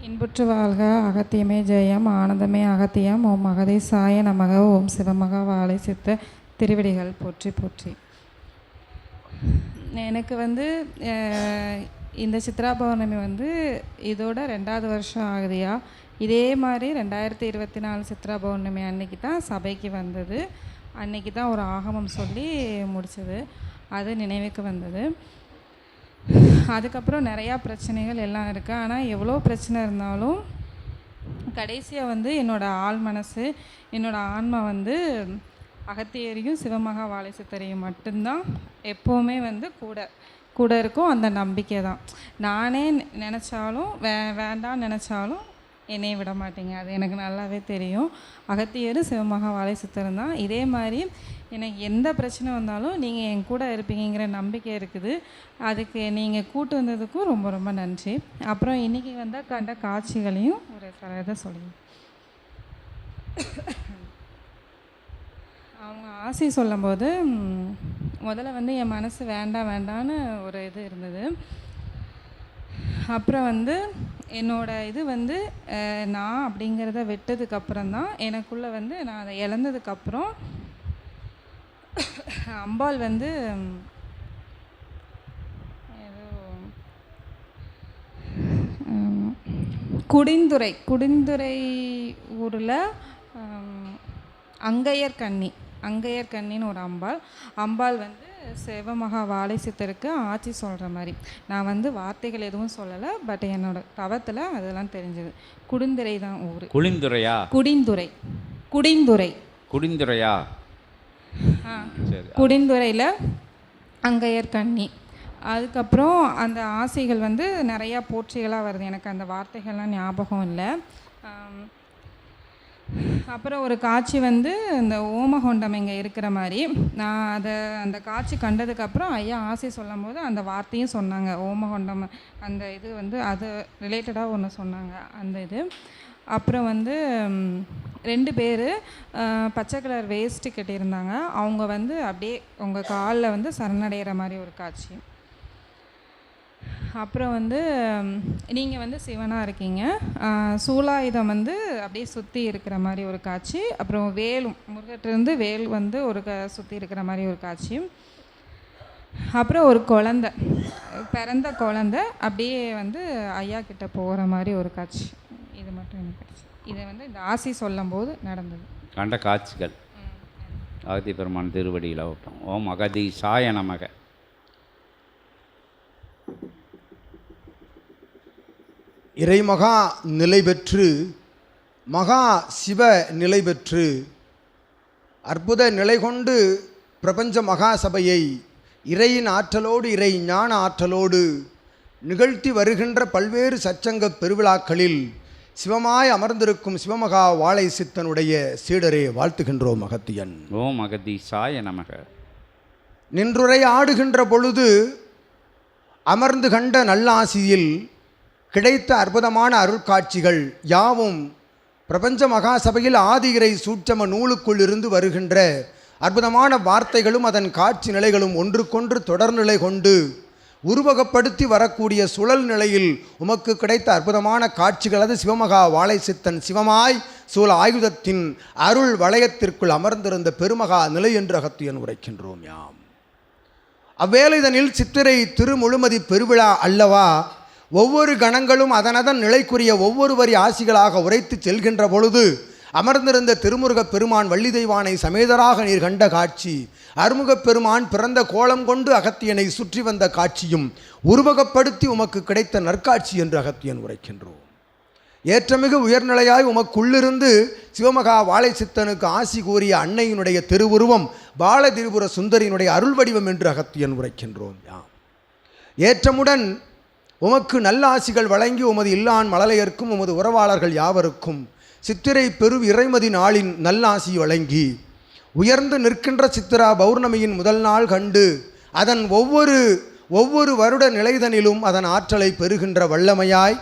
இன்புற்று வாழ்க அகத்தியமே ஜெயம் ஆனந்தமே அகத்தியம் ஓம் அகதீசாய நமக ஓம் சிவமகா வாழை சித்த திருவடிகள் போற்றி போற்றி. எனக்கு இந்த சித்ரா பௌர்ணமி இதோட 2வது வருஷம் ஆகுதியா. இதே மாதிரி 2024 சித்ரா பௌர்ணமி அன்னைக்கு தான் சபைக்கு வந்தது. அன்னைக்கு தான் ஒரு ஆகமம் சொல்லி முடித்தது. அது நினைவுக்கு வந்தது. அதுக்கப்புறம் நிறையா பிரச்சனைகள் எல்லாம் இருக்குது. ஆனால் எவ்வளோ பிரச்சனை இருந்தாலும் கடைசியாக என்னோடய ஆள் மனசு, என்னோடய ஆன்மா அகத்தியரையும் சிவமகா வாழை சித்தரையும் மட்டும்தான் எப்போவுமே கூட கூட இருக்கும். அந்த நம்பிக்கை தான். நானே நினச்சாலும் வேண்டான்னு நினச்சாலும் என்னையை விட மாட்டேங்க. அது எனக்கு நல்லாவே தெரியும். அகத்தியர் சிவமகா வாழை சித்தரும் தான். இதே மாதிரி எனக்கு எந்த பிரச்சனை வந்தாலும் நீங்கள் என் கூட இருப்பீங்கிற நம்பிக்கை இருக்குது. அதுக்கு நீங்கள் கூட்டு வந்ததுக்கும் ரொம்ப ரொம்ப நன்றி. அப்புறம் இன்றைக்கி கண்ட காட்சிகளையும் ஒரு சில இதை சொல்லி அவங்க ஆசை சொல்லும்போது முதல்ல என் மனசு வேண்டாம் வேண்டான்னு ஒரு இது இருந்தது. அப்புறம் என்னோடய இது நான் அப்படிங்கிறத விட்டதுக்கப்புறம் தான் எனக்குள்ளே நான் அதை இழந்ததுக்கப்புறம் அம்பாள் குடிந்துறை ஊரில் அங்கையர் கண்ணின்னு ஒரு அம்பாள் சிவமகா வாழை சித்தருக்கு ஆட்சி சொல்கிற மாதிரி. நான் வார்த்தைகள் எதுவும் சொல்லலை. பட் என்னோடய தவத்தில் அதெல்லாம் தெரிஞ்சது. குடிந்துறை தான் ஊர். குடிந்துறையா குடிந்துறையில் அங்கையர் கண்ணி. அதுக்கப்புறம் அந்த ஆசைகள் நிறையா போற்றிகளாக வருது. எனக்கு அந்த வார்த்தைகள்லாம் ஞாபகம் இல்லை. அப்புறம் ஒரு காட்சி இந்த ஓமகொண்டம் இங்கே இருக்கிற மாதிரி. நான் அந்த காட்சி கண்டதுக்கப்புறம் ஐயா ஆசை சொல்லும் போது அந்த வார்த்தையும் சொன்னாங்க. ஓமகொண்டம் அந்த இது அது ரிலேட்டடாக ஒன்று சொன்னாங்க. அந்த இது அப்புறம் 2 பேர் பச்சை கலர் வேஸ்ட்டு கட்டியிருந்தாங்க. அவங்க அப்படியே உங்கள் காலில் சரணடைகிற மாதிரி ஒரு காட்சி. அப்புறம் நீங்கள் சிவனாக இருக்கீங்க. சூலாயுதம் அப்படியே சுற்றி இருக்கிற மாதிரி ஒரு காட்சி. அப்புறம் வேலும் முருகட்டிருந்து வேல் ஒரு சுற்றி இருக்கிற மாதிரி ஒரு காட்சி. அப்புறம் ஒரு பிறந்த குழந்தை அப்படியே ஐயா கிட்ட போகிற மாதிரி ஒரு காட்சி. இது மட்டும் எனக்கு கிடச்சி. இதை இந்த ஆசி சொல்லும் போது நடந்தது. கண்ட காட்சிகள் அகதி பெருமான் திருவடியில் வைப்போம். ஓம் அகதீசாய நமக. இறைமகா நிலை பெற்று மகா சிவ நிலை பெற்று அற்புத நிலை கொண்டு பிரபஞ்ச மகா சபையை இறையின் ஆற்றலோடு இறை ஞான ஆற்றலோடு நிகழ்த்தி வருகின்ற பல்வேறு சச்சங்க பெருவிழாக்களில் சிவமாய் அமர்ந்திருக்கும் சிவமகா வாழை சித்தனுடைய சீடரே வாழ்த்துகின்றோம் அகத்தியன். ஓம் அகதீசாய நமக. நின்றுரை ஆடுகின்ற பொழுது அமர்ந்து கண்ட நல்லாசியில் கிடைத்த அற்புதமான அருட்காட்சிகள் யாவும் பிரபஞ்ச மகாசபையில் ஆதி இறை சூட்சம நூலுக்குள் இருந்து வருகின்ற அற்புதமான வார்த்தைகளும் அதன் காட்சி நிலைகளும் ஒன்றுக்கொன்று தொடர்நிலை கொண்டு உருவகப்படுத்தி வரக்கூடிய சுழல் நிலையில் உமக்கு கிடைத்த அற்புதமான காட்சிகள். அது சிவமகா வாழை சித்தன் சிவமாய் சூழ ஆயுதத்தின் அருள் வளையத்திற்குள் அமர்ந்திருந்த பெருமகா நிலை என்று அகத்தியன் உரைக்கின்றோம் யாம். அவ்வேளைதனில் சித்திரை திருமுழுமதி பெருவிழா அல்லவா. ஒவ்வொரு கணங்களும் அதனதன் நிலைக்குரிய ஒவ்வொரு வரி ஆசிகளாக உரைத்து செல்கின்ற பொழுது அமர்ந்திருந்த திருமுருகப் பெருமான் வள்ளி தெய்வானை சமேதராக நீர் கண்ட காட்சி, அருமுகப் பெருமான் பிறந்த கோலம் கொண்டு அகத்தியனை சுற்றி வந்த காட்சியும் உருவகப்படுத்தி உமக்கு கிடைத்த நற்காட்சி என்று அகத்தியன் உரைக்கின்றோம். ஏற்றமிகு உயர்நிலையாய் உமக்குள்ளிருந்து சிவமகா வாழை சித்தனுக்கு ஆசி கூறிய அன்னையினுடைய திருவுருவம் பால திரிபுர சுந்தரியினுடைய அருள் வடிவம் என்று அகத்தியன் உரைக்கின்றோம் யாம். ஏற்றமுடன் உமக்கு நல்ல ஆசிகள் வழங்கி உமது இல்லான் மழலையர்க்கும் உமது உறவாளர்கள் யாவருக்கும் சித்திரை பெரு இறைமதி நாளின் நல்லாசி வழங்கி உயர்ந்து நிற்கின்ற சித்திரா பௌர்ணமியின் முதல் நாள் கண்டு அதன் ஒவ்வொரு வருட நிலைதனிலும் அதன் ஆற்றலை பெறுகின்ற வல்லமையாய்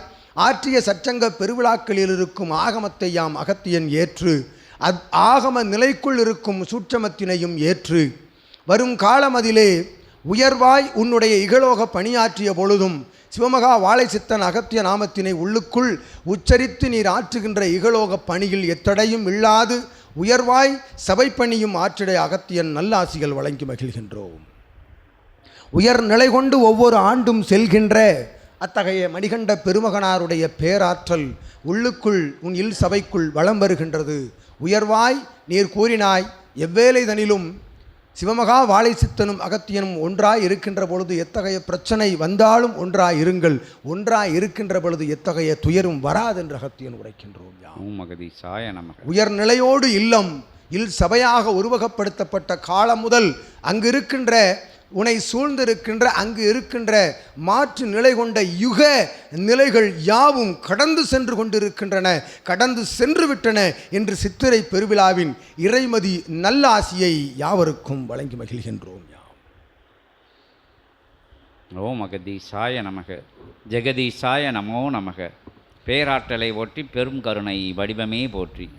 ஆற்றிய சச்சங்க பெருவிழாக்களில் இருக்கும் ஆகமத்தை யாம் அகத்தியன் ஏற்று ஆகம நிலைக்குள் இருக்கும் சூட்சமத்தினையும் ஏற்று வரும் காலமதிலே உயர்வாய் உன்னுடைய இகலோக பணியாற்றிய பொழுதும் சிவமகா வாழை சித்தன் அகத்திய நாமத்தினை உள்ளுக்குள் உச்சரித்து நீர் ஆற்றுகின்ற இகலோக பணியில் எத்தடையும் இல்லாது உயர்வாய் சபை பணியும் ஆற்றிட அகத்தியன் நல்லாசிகள் வழங்கி மகிழ்கின்றோம். உயர்நிலை கொண்டு ஒவ்வொரு ஆண்டும் செல்கின்ற அத்தகைய மணிகண்ட பெருமகனாருடைய பேராற்றல் உள்ளுக்குள் உன் இல் சபைக்குள் வலம் வருகின்றது. உயர்வாய் நீர் கூறினாய், எவ்வேளைதனிலும் சிவமகா வாழை சித்தனும் அகத்தியனும் ஒன்றாய் இருக்கின்ற பொழுது எத்தகைய பிரச்சனை வந்தாலும் ஒன்றாய் இருங்கள், ஒன்றாய் இருக்கின்ற பொழுது எத்தகைய துயரும் வராது என்று அகத்தியன் உரைக்கின்றோம். ஓம் அகதீசாய நமக. உயர்நிலையோடு இல்லம் இல் சபையாக உருவகப்படுத்தப்பட்ட காலம் முதல் அங்கு இருக்கின்ற உன்னை சூழ்ந்திருக்கின்ற அங்கு இருக்கின்ற மாற்று நிலை கொண்ட யுக நிலைகள் யாவும் கடந்து சென்று கொண்டிருக்கின்றன, கடந்து சென்று விட்டன என்று சித்திரை பெருவிழாவின் இறைமதி நல்ல ஆசியை யாவருக்கும் வழங்கி மகிழ்கின்றோம். ஓம் அகதீசாய நமக. ஜெகதீசாய நமோ நமக. பேராற்றலை ஒற்றி பெரும் கருணை வடிவமே போற்றி.